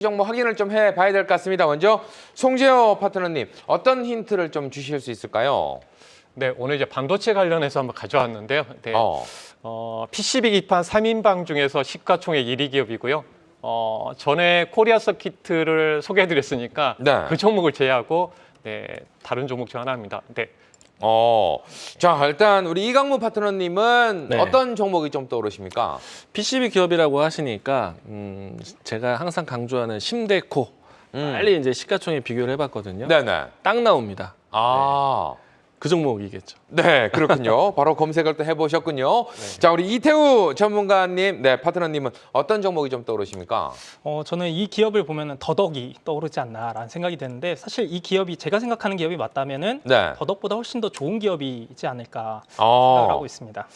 정보 확인을 좀 해봐야 될 것 같습니다. 먼저 송재호 파트너님, 어떤 힌트를 좀 주실 수 있을까요? 네, 오늘 이제 반도체 관련해서 한번 가져왔는데요. 네, PCB 기판 3인방 중에서 시가총액 1위 기업이고요. 전에 코리아 서킷을 소개해드렸으니까 네. 그 종목을 제외하고 다른 종목 중 하나입니다. 네. 자, 일단 우리 이강무 파트너님은 네. 어떤 종목이 좀 떠오르십니까? PCB 기업이라고 하시니까 제가 항상 강조하는 심데코 빨리 이제 시가총액 비교를 해봤거든요. 네네. 딱 나옵니다. 그 종목이겠죠. 네, 그렇군요. 바로 검색을 또 해보셨군요. 자, 우리 이태우 전문가님, 파트너님은 어떤 종목이 좀 떠오르십니까? 저는 이 기업을 보면은 더덕이 떠오르지 않나라는 생각이 드는데, 사실 이 기업이 제가 생각하는 기업이 맞다면은 네. 더덕보다 훨씬 더 좋은 기업이지 않을까 생각을 하고 있습니다.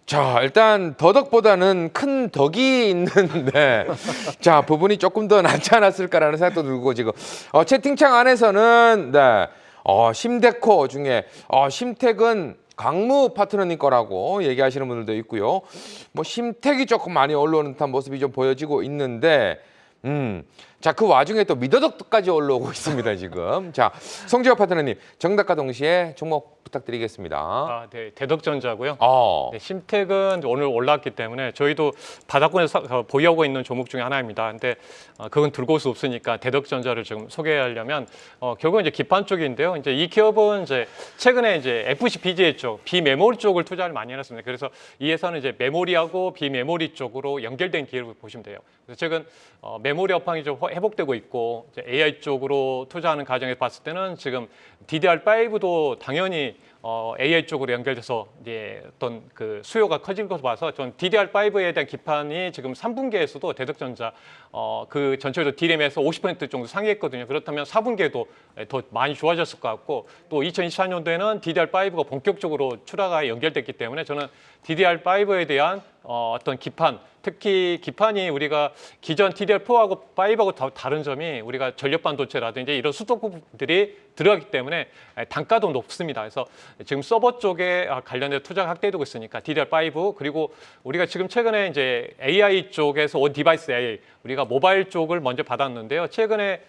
자, 일단 더덕보다는 큰 덕이 있는데 자, 부분이 조금 더 낫지 않았을까라는 생각도 들고 지금 채팅창 안에서는 심데코 중에 심택은 강무 파트너님 거라고 얘기하시는 분들도 있고요. 뭐 심택이 조금 많이 올라오는 듯한 모습이 좀 보여지고 있는데 자, 그 와중에 또 미더덕까지 올라오고 있습니다, 지금. 자, 송지호 파트너님, 정답과 동시에 종목 부탁드리겠습니다. 네, 대덕전자고요. 어. 네, 심택은 오늘 올랐기 때문에 저희도 바닥권에서 보유하고 있는 종목 중에 하나입니다. 근데 그건 들고 올 수 없으니까 대덕전자를 지금 소개하려면 결국은 이제 기판 쪽인데요. 이제 이 기업은 이제 최근에 이제 FCBGA 쪽, 비메모리 쪽을 투자를 많이 해놨습니다. 그래서 이 회사는 이제 메모리하고 비메모리 쪽으로 연결된 기업을 보시면 돼요. 그래서 최근 메모리 업황이 좀 회복되고 있고 이제 AI 쪽으로 투자하는 과정에서 봤을 때는 지금 DDR5도 당연히 AI 쪽으로 연결돼서 이제 어떤 그 수요가 커진 것을 봐서 전 DDR5에 대한 기판이 지금 3분기에서도 대덕전자 그 전체적으로 D램에서 50% 정도 상회했거든요. 그렇다면 4분기에도 더 많이 좋아졌을 것 같고, 또 2024년도에는 DDR5가 본격적으로 출하가 연결됐기 때문에 저는 DDR5에 대한 어떤 기판, 특히 기판이 우리가 기존 DDR4하고 5하고 다른 점이 우리가 전력 반도체라든지 이런 수도부들이 들어가기 때문에 단가도 높습니다. 그래서 지금 서버 쪽에 관련해서 투자가 확대되고 있으니까 DDR5, 그리고 우리가 지금 최근에 이제 AI 쪽에서 온 디바이스 AI, 우리가 모바일 쪽을 먼저 받았는데요. 최근에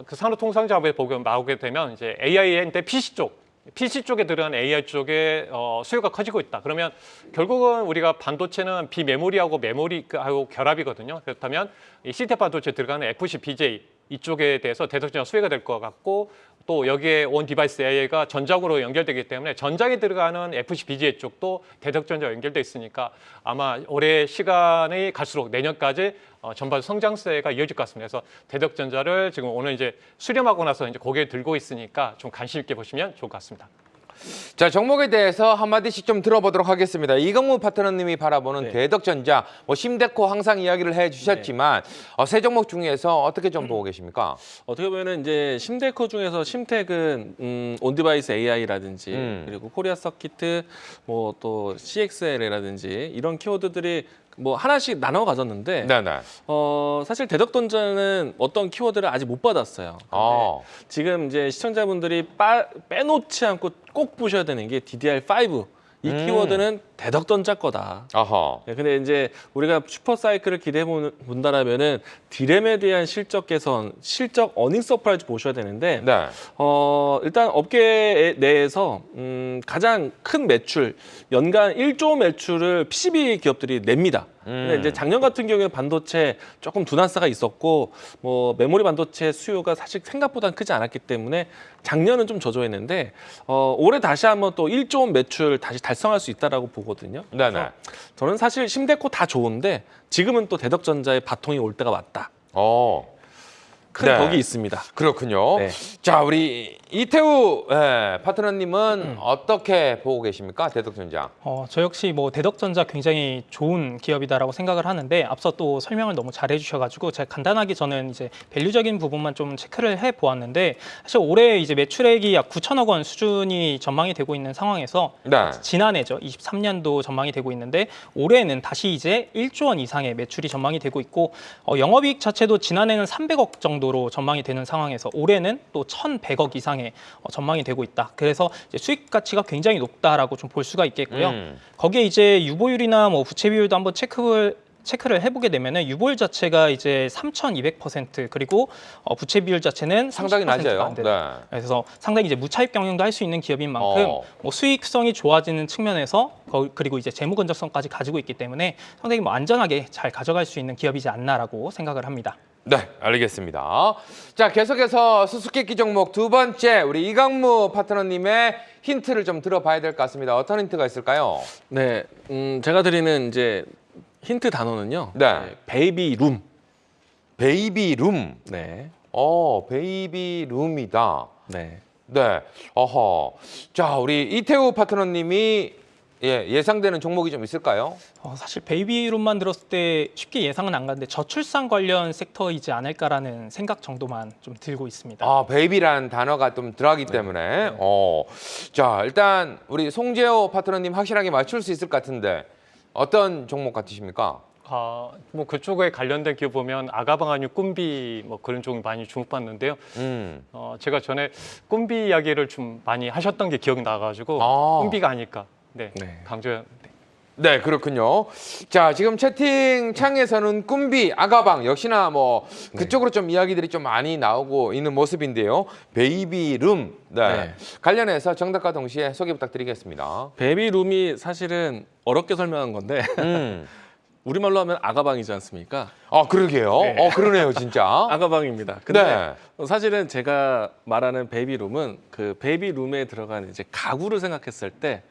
그 산업통상자업에 나오게 되면 이제 AI인데 PC 쪽에 들어간 AI 쪽에 수요가 커지고 있다. 그러면 결국은 우리가 반도체는 비메모리하고 메모리하고 결합이거든요. 그렇다면 이 시스템 반도체에 들어가는 FCBGA 이쪽에 대해서 대덕전자 수혜가 될 것 같고, 또 여기에 온 디바이스 AI가 전장으로 연결되기 때문에 전장에 들어가는 FCBGA 쪽도 대덕전자와 연결돼 있으니까 아마 올해 시간이 갈수록 내년까지 전반 성장세가 이어질 것 같습니다. 그래서 대덕전자를 지금 오늘 이제 수렴하고 나서 이제 고개를 들고 있으니까 좀 관심 있게 보시면 좋을 것 같습니다. 자, 종목에 대해서 한마디씩 좀 들어보도록 하겠습니다. 이강무 파트너님이 바라보는 네. 대덕전자, 심데코 항상 이야기를 해주셨지만 세 종목 중에서 어떻게 좀 보고 계십니까? 어떻게 보면은 이제 심데코 중에서 심택은 온디바이스 AI라든지 그리고 코리아 서킷, 뭐 또 CXL이라든지 이런 키워드들이 뭐 하나씩 나눠 가졌는데 네네. 사실 대덕전자는 어떤 키워드를 아직 못 받았어요. 근데 지금 이제 시청자분들이 빼놓지 않고 꼭 보셔야 되는 게 DDR5. 이 키워드는 대덕전자 거다. 어허. 네, 근데 이제 우리가 슈퍼 사이클을 기대해 본다라면은 디램에 대한 실적 개선, 실적 어닝 서프라이즈 보셔야 되는데, 네. 일단 업계 내에서 가장 큰 매출, 연간 1조 매출을 PCB 기업들이 냅니다. 근데 이제 작년 같은 경우에 반도체 조금 둔화세가 있었고, 뭐 메모리 반도체 수요가 사실 생각보다는 크지 않았기 때문에 작년은 좀 저조했는데 올해 다시 한번 또 1조 원 매출 다시 달성할 수 있다라고 보거든요. 네네. 저는 사실 심데코 다 좋은데 지금은 또 대덕전자의 바통이 올 때가 왔다. 큰 네. 덕이 있습니다. 그렇군요. 네. 자, 우리 이태우 파트너님은 어떻게 보고 계십니까? 대덕전자. 저 역시 뭐 대덕전자 굉장히 좋은 기업이다라고 생각을 하는데, 앞서 또 설명을 너무 잘 해주셔가지고 제가 간단하게 저는 이제 밸류적인 부분만 좀 체크를 해 보았는데, 사실 올해 이제 매출액이 약 9천억 원 수준이 전망이 되고 있는 상황에서 네. 지난해죠, 23년도 전망이 되고 있는데 올해는 다시 이제 1조 원 이상의 매출이 전망이 되고 있고, 영업이익 자체도 지난해는 300억 정도로 전망이 되는 상황에서 올해는 또 1,100억 이상의 전망이 되고 있다. 그래서 이제 수익 가치가 굉장히 높다라고 좀 볼 수가 있겠고요. 거기에 이제 유보율이나 뭐 부채 비율도 한번 체크를 체크를 해보게 되면은 유보율 자체가 이제 3,200% 그리고 부채 비율 자체는 상당히 30%가 낮아요. 안 되는. 네. 그래서 상당히 이제 무차입 경영도 할 수 있는 기업인 만큼 뭐 수익성이 좋아지는 측면에서 그리고 이제 재무 건전성까지 가지고 있기 때문에 상당히 뭐 안전하게 잘 가져갈 수 있는 기업이지 않나라고 생각을 합니다. 네, 알겠습니다. 자, 계속해서 수수께끼 종목 두 번째 우리 이강무 파트너님의 힌트를 좀 들어봐야 될 것 같습니다. 어떤 힌트가 있을까요? 네, 제가 드리는 이제 힌트 단어는요. 네. 베이비룸. 베이비룸. 네, 베이비룸이다. 네. 네. 어허. 자, 우리 이태우 파트너님이 예상되는 종목이 좀 있을까요? 사실 베이비룸만 들었을 때 쉽게 예상은 안 가는데 저출산 관련 섹터이지 않을까라는 생각 정도만 좀 들고 있습니다. 베이비란 단어가 좀 들어가기 때문에. 자, 일단 우리 송재호 파트너님 확실하게 맞출 수 있을 것 같은데 어떤 종목 같으십니까? 뭐 그쪽에 관련된 기업 보면 아가방 아니면 꿈비 뭐 그런 쪽이 많이 주목받는데요. 제가 전에 꿈비 이야기를 좀 많이 하셨던 게 기억이 나가지고 꿈비가 아닐까. 네, 네. 강조해. 네, 그렇군요. 자, 지금 채팅창에서는 꿈비, 아가방 역시나 뭐 그쪽으로 좀 이야기들이 좀 많이 나오고 있는 모습인데요. 베이비룸 네. 관련해서 정답과 동시에 소개 부탁드리겠습니다. 베이비룸이 사실은 어렵게 설명한 건데 우리말로 하면 아가방이지 않습니까? 그러게요. 네. 그러네요, 진짜. 아가방입니다. 근데 네. 사실은 제가 말하는 베이비룸은 그 베이비룸에 들어간 이제 가구를 생각했을 때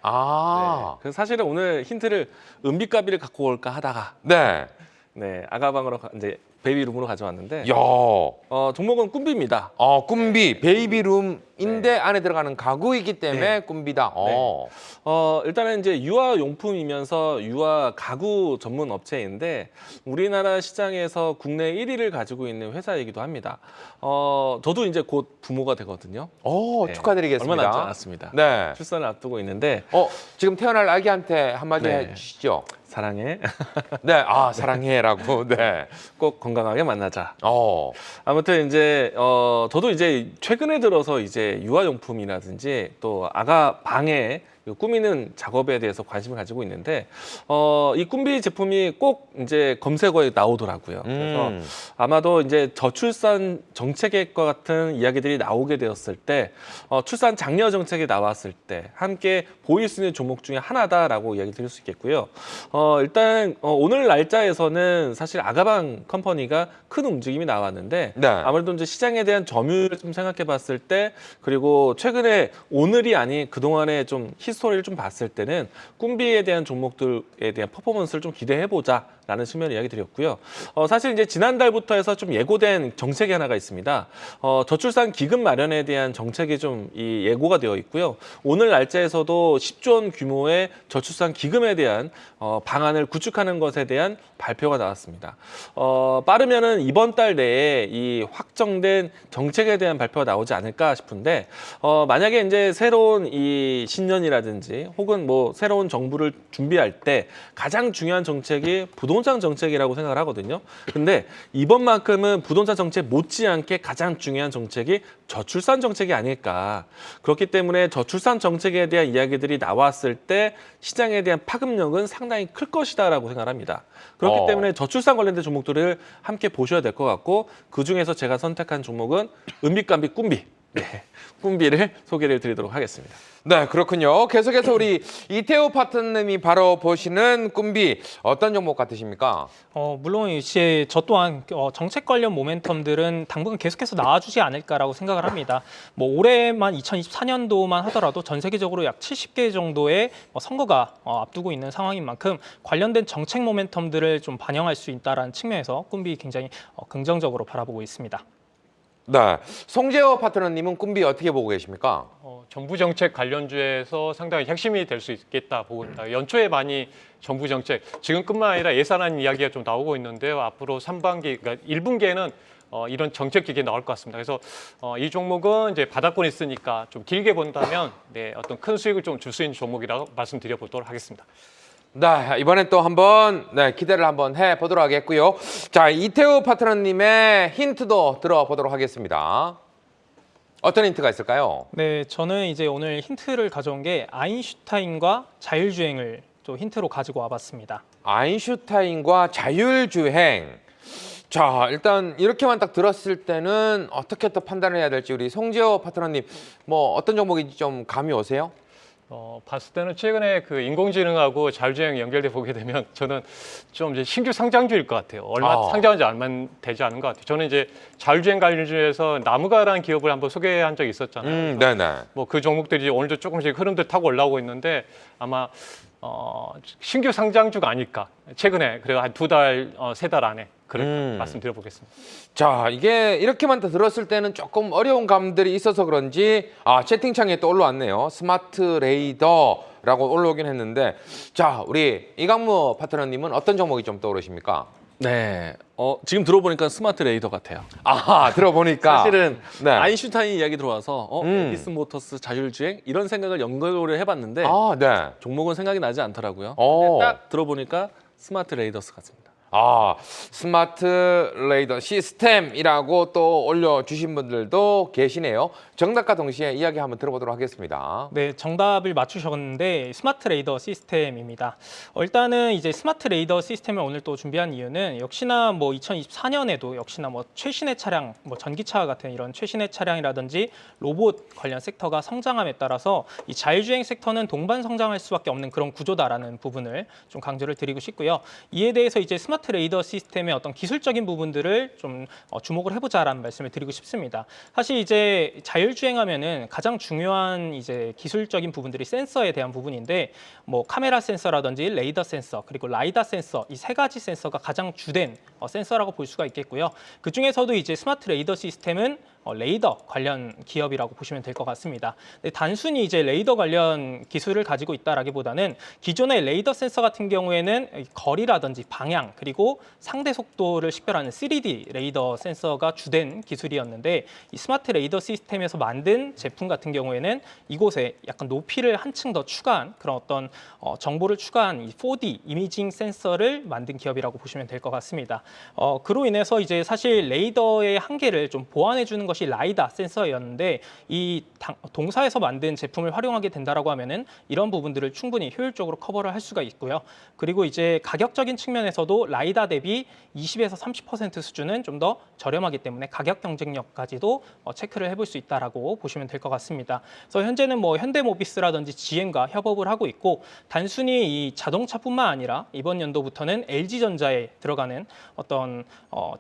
그래서 사실은 오늘 힌트를 은비가비를 갖고 올까 하다가 네. 네, 아가방으로 이제 베이비룸으로 가져왔는데 야. 종목은 꿈비입니다. 꿈비, 베이비룸인데 안에 들어가는 가구이기 때문에 꿈비다. 일단은 이제 유아용품이면서 유아 가구 전문 업체인데 우리나라 시장에서 국내 1위를 가지고 있는 회사이기도 합니다. 저도 이제 곧 부모가 되거든요. 네, 축하드리겠습니다. 얼마 남지 않았습니다. 네. 출산을 앞두고 있는데 지금 태어날 아기한테 한마디 네. 해주시죠. 사랑해. 네, 사랑해라고. 네. 꼭 건강하게 만나자. 어. 아무튼 이제 저도 이제 최근에 들어서 이제 유아용품이라든지 또 아가 방에 꾸미는 작업에 대해서 관심을 가지고 있는데 이 꿈비 제품이 꼭 이제 검색어에 나오더라고요. 그래서 아마도 이제 저출산 정책과 같은 이야기들이 나오게 되었을 때 출산 장려 정책이 나왔을 때 함께 보일 수 있는 종목 중에 하나다라고 이야기 드릴 수 있겠고요. 일단 오늘 날짜에서는 사실 아가방 컴퍼니가 큰 움직임이 나왔는데 네. 아무래도 이제 시장에 대한 점유율을 좀 생각해 봤을 때 그리고 최근에 오늘이 아닌 그동안에 좀 히스토리를 좀 봤을 때는 꿈비에 대한 종목들에 대한 퍼포먼스를 좀 기대해 보자라는 측면을 이야기 드렸고요. 사실 이제 지난달부터 해서 좀 예고된 정책이 하나가 있습니다. 저출산 기금 마련에 대한 정책이 좀 예고가 되어 있고요. 오늘 날짜에서도 10조 원 규모의 저출산 기금에 대한 방안을 구축하는 것에 대한 발표가 나왔습니다. 빠르면은 이번 달 내에 이 확정된 정책에 대한 발표가 나오지 않을까 싶은데 만약에 이제 새로운 이 신년이라든지 혹은 뭐 새로운 정부를 준비할 때 가장 중요한 정책이 부동산 정책이라고 생각을 하거든요. 근데 이번만큼은 부동산 정책 못지않게 가장 중요한 정책이 저출산 정책이 아닐까. 그렇기 때문에 저출산 정책에 대한 이야기들이 나왔을 때 시장에 대한 파급력은 상당히 클 것이다라고 생각합니다. 그렇기 때문에 저출산 관련된 종목들을 함께 보셔야 될 것 같고 그중에서 제가 선택한 종목은 은비깜비 꿈비. 네, 꿈비를 소개를 드리도록 하겠습니다. 네, 그렇군요. 계속해서 우리 이태우 파트너님이 바로 보시는 꿈비 어떤 종목 같으십니까? 물론 이제 저 또한 정책 관련 모멘텀들은 당분간 계속해서 나와주지 않을까라고 생각을 합니다. 뭐 올해만 2024년도만 하더라도 전 세계적으로 약 70개 정도의 선거가 앞두고 있는 상황인 만큼 관련된 정책 모멘텀들을 좀 반영할 수 있다는 측면에서 꿈비 굉장히 긍정적으로 바라보고 있습니다. 네, 송재호 파트너님은 꿈비 어떻게 보고 계십니까? 정부 정책 관련주에서 상당히 핵심이 될 수 있겠다 보고 있다. 연초에 많이 정부 정책, 지금뿐만 아니라 예산안 이야기가 좀 나오고 있는데요. 앞으로 3분기, 그러니까 1분기에는 이런 정책 기획이 나올 것 같습니다. 그래서 이 종목은 이제 바닥권이 있으니까 좀 길게 본다면 어떤 큰 수익을 좀 줄 수 있는 종목이라고 말씀드려 보도록 하겠습니다. 네, 이번엔 또 한번 기대를 한번 해보도록 하겠고요. 자, 이태우 파트너님의 힌트도 들어보도록 하겠습니다. 어떤 힌트가 있을까요? 네, 저는 이제 오늘 힌트를 가져온 게 아인슈타인과 자율주행을 또 힌트로 가지고 와봤습니다. 아인슈타인과 자율주행. 자, 일단 이렇게만 딱 들었을 때는 어떻게 또 판단을 해야 될지 우리 송재호 파트너님 뭐 어떤 종목인지 좀 감이 오세요? 봤을 때는 최근에 그 인공지능하고 자율주행 연결돼 보게 되면 저는 좀 이제 신규 상장주일 것 같아요. 얼마 상장한지 얼마 되지 않은 것 같아요. 저는 이제 자율주행 관련주에서 나무가라는 기업을 한번 소개한 적이 있었잖아요. 네네. 뭐 그 종목들이 오늘도 조금씩 흐름들 타고 올라오고 있는데 아마 신규 상장주가 아닐까. 최근에 그래도 한 2달, 3달 안에 그렇게 말씀드려보겠습니다. 자, 이게 이렇게만 더 들었을 때는 조금 어려운 감들이 있어서 그런지 채팅창에 또 올라왔네요. 스마트 레이더라고 올라오긴 했는데 자, 우리 이강무 파트너님은 어떤 종목이 좀 떠오르십니까? 네. 지금 들어보니까 스마트 레이더 같아요. 들어보니까 사실은 네. 아인슈타인 이야기 들어와서 에디슨 모터스 자율주행 이런 생각을 연결을 해봤는데 네. 종목은 생각이 나지 않더라고요. 오. 근데 딱 들어보니까 스마트 레이더스 같습니다. 스마트 레이더 시스템이라고 또 올려주신 분들도 계시네요. 정답과 동시에 이야기 한번 들어보도록 하겠습니다. 네, 정답을 맞추셨는데 스마트 레이더 시스템입니다. 일단은 이제 스마트 레이더 시스템을 오늘 또 준비한 이유는 역시나 뭐 2024년에도 역시나 뭐 최신의 차량, 뭐 전기차 같은 이런 최신의 차량이라든지 로봇 관련 섹터가 성장함에 따라서 이 자율주행 섹터는 동반 성장할 수밖에 없는 그런 구조다라는 부분을 좀 강조를 드리고 싶고요. 이에 대해서 이제 스마트 레이더 시스템의 어떤 기술적인 부분들을 좀 주목을 해보자라는 말씀을 드리고 싶습니다. 사실 이제 자율주행하면은 가장 중요한 이제 기술적인 부분들이 센서에 대한 부분인데 뭐 카메라 센서라든지 레이더 센서 그리고 라이다 센서 이 세 가지 센서가 가장 주된 센서라고 볼 수가 있겠고요. 그 중에서도 이제 스마트 레이더 시스템은 레이더 관련 기업이라고 보시면 될 것 같습니다. 근데 단순히 이제 레이더 관련 기술을 가지고 있다라기보다는 기존의 레이더 센서 같은 경우에는 거리라든지 방향 그리고 상대 속도를 식별하는 3D 레이더 센서가 주된 기술이었는데 이 스마트 레이더 시스템에서 만든 제품 같은 경우에는 이곳에 약간 높이를 한층 더 추가한 그런 어떤 정보를 추가한 이 4D 이미징 센서를 만든 기업이라고 보시면 될 것 같습니다. 그로 인해서 이제 사실 레이더의 한계를 좀 보완해 주는 것이 라이다 센서였는데 이 동사에서 만든 제품을 활용하게 된다라고 하면은 이런 부분들을 충분히 효율적으로 커버를 할 수가 있고요. 그리고 이제 가격적인 측면에서도 라이다 대비 20에서 30% 수준은 좀 더 저렴하기 때문에 가격 경쟁력까지도 체크를 해볼 수 있다라고 보시면 될 것 같습니다. 그래서 현재는 뭐 현대모비스라든지 GM과 협업을 하고 있고 단순히 이 자동차뿐만 아니라 이번 연도부터는 LG전자에 들어가는 어떤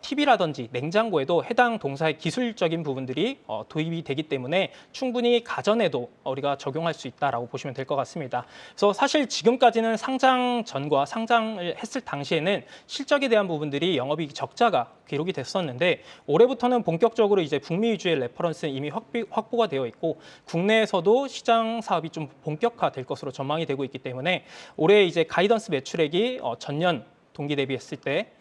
TV라든지 냉장고에도 해당 동사의 기술적인 부분들이 도입이 되기 때문에 충분히 가전에도 우리가 적용할 수 있다라고 보시면 될 것 같습니다. 그래서 사실 지금까지는 상장 전과 상장을 했을 당시에는 실적에 대한 부분들이 영업이익 적자가 기록이 됐었는데 올해부터는 본격적으로 이제 북미 위주의 레퍼런스는 이미 확보가 되어 있고 국내에서도 시장 사업이 좀 본격화될 것으로 전망이 되고 있기 때문에 올해 이제 가이던스 매출액이 전년 대비했을 때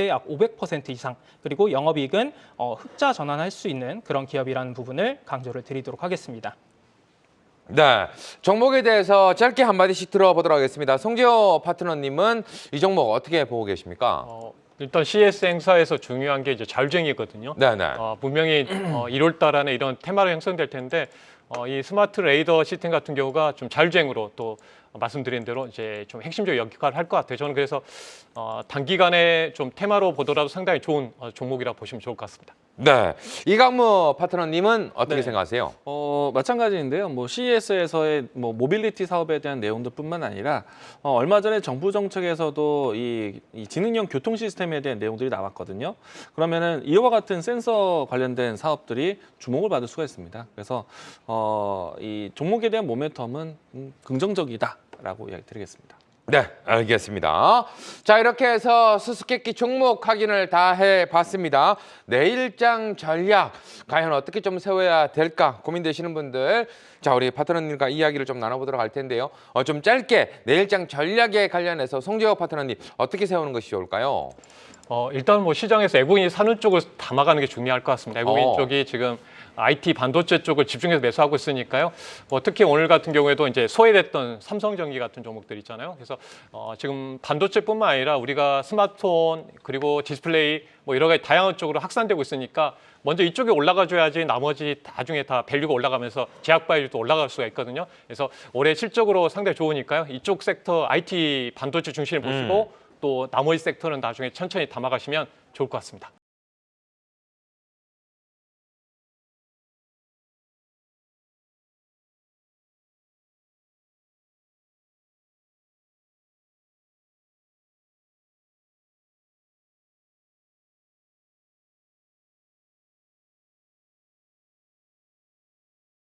약 500% 이상 그리고 영업이익은 흑자 전환할 수 있는 그런 기업이라는 부분을 강조를 드리도록 하겠습니다. 네, 종목에 대해서 짧게 한마디씩 들어보도록 하겠습니다. 송재호 파트너님은 이 종목 어떻게 보고 계십니까? 일단 CS 행사에서 중요한 게 이제 자율주행이거든요. 네네. 분명히 1월 달 안에 이런 테마로 형성될 텐데 이 스마트 레이더 시스템 같은 경우가 좀 자율주행으로 또 말씀드린 대로 이제 좀 핵심적 역할을 할 것 같아요. 저는 그래서 단기간에 좀 테마로 보더라도 상당히 좋은 종목이라 보시면 좋을 것 같습니다. 네, 이강무 파트너님은 어떻게 네. 생각하세요? 마찬가지인데요. 뭐 CES에서의 뭐 모빌리티 사업에 대한 내용들뿐만 아니라 얼마 전에 정부 정책에서도 이 지능형 교통 시스템에 대한 내용들이 나왔거든요. 그러면은 이와 같은 센서 관련된 사업들이 주목을 받을 수가 있습니다. 그래서 이 종목에 대한 모멘텀은 긍정적이다라고 이야기드리겠습니다. 네, 알겠습니다. 자, 이렇게 해서 수수께끼 종목 확인을 다 해봤습니다. 내일장 전략 과연 어떻게 좀 세워야 될까 고민되시는 분들, 자, 우리 파트너님과 이야기를 좀 나눠보도록 할 텐데요. 좀 짧게 내일장 전략에 관련해서 송재호 파트너님 어떻게 세우는 것이 좋을까요? 일단 뭐 시장에서 외국인이 사는 쪽을 담아가는 게 중요할 것 같습니다. 외국인 쪽이 지금 IT 반도체 쪽을 집중해서 매수하고 있으니까요. 특히 오늘 같은 경우에도 이제 소외됐던 삼성전기 같은 종목들 있잖아요. 그래서 지금 반도체뿐만 아니라 우리가 스마트폰 그리고 디스플레이 뭐 여러 가지 다양한 쪽으로 확산되고 있으니까 먼저 이쪽에 올라가줘야지 나머지 나중에 다 밸류가 올라가면서 제약 바이오도 올라갈 수가 있거든요. 그래서 올해 실적으로 상당히 좋으니까요. 이쪽 섹터 IT 반도체 중심을 보시고 또 나머지 섹터는 나중에 천천히 담아가시면 좋을 것 같습니다.